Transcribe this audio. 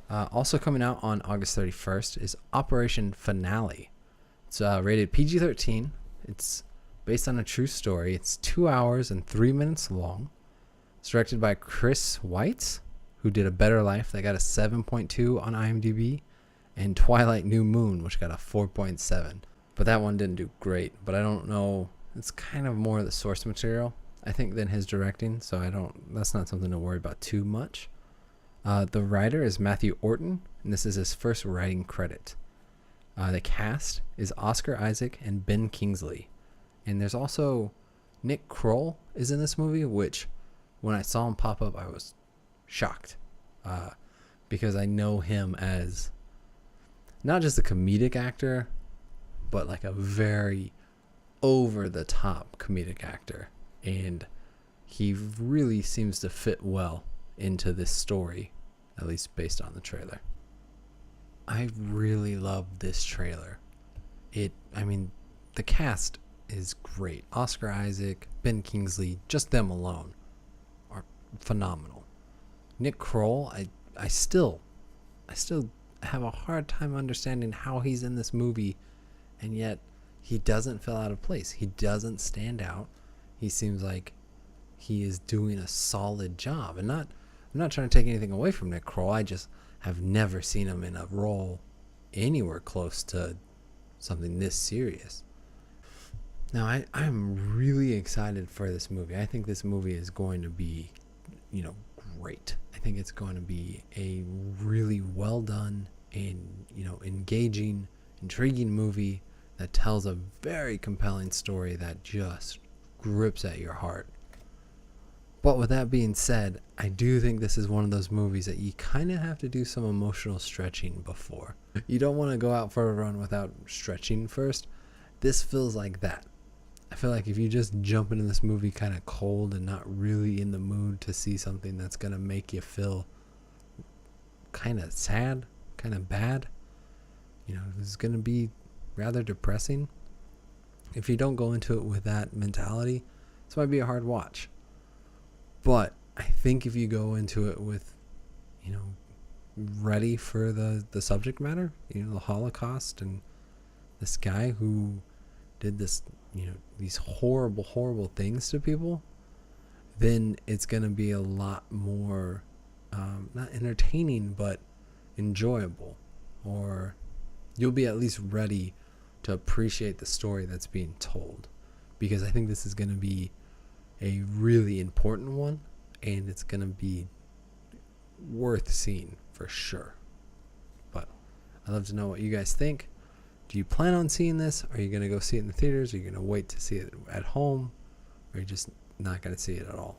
Also coming out on August 31st is Operation Finale. It's rated PG-13. It's based on a true story. It's 2 hours and 3 minutes long. It's directed by Chris Weitz, who did A Better Life that got a 7.2 on IMDb, and Twilight New Moon, which got a 4.7. But that one didn't do great. But I don't know. It's kind of more the source material, I think, than his directing. So that's not something to worry about too much. The writer is Matthew Orton, and this is his first writing credit. The cast is Oscar Isaac and Ben Kingsley. And there's also Nick Kroll is in this movie, which when I saw him pop up, I was shocked. Because I know him as not just a comedic actor, but like a very over-the-top comedic actor. And he really seems to fit well into this story, at least based on the trailer. I really love this trailer. The cast is great. Oscar Isaac, Ben Kingsley, just them alone are phenomenal. Nick Kroll, I still have a hard time understanding how he's in this movie, and yet he doesn't feel out of place. He doesn't stand out. He seems like he is doing a solid job. And I'm not trying to take anything away from Nick Kroll. I just have never seen him in a role anywhere close to something this serious. Now, I'm really excited for this movie. I think this movie is going to be, great. I think it's going to be a really well done and, engaging, intriguing movie that tells a very compelling story that just grips at your heart. But with that being said, I do think this is one of those movies that you kind of have to do some emotional stretching before. You don't want to go out for a run without stretching first. This feels like that. I feel like if you just jump into this movie kind of cold and not really in the mood to see something that's going to make you feel kind of sad, kind of bad, this is going to be rather depressing. If you don't go into it with that mentality, this might be a hard watch. But I think if you go into it with, ready for the subject matter, the Holocaust and this guy who did this, these horrible, horrible things to people, then it's going to be a lot more, not entertaining, but enjoyable. Or you'll be at least ready to appreciate the story that's being told. Because I think this is going to be a really important one, and it's going to be worth seeing for sure. But I'd love to know what you guys think. Do you plan on seeing this? Are you going to go see it in the theaters? Are you going to wait to see it at home? Or are you just not going to see it at all?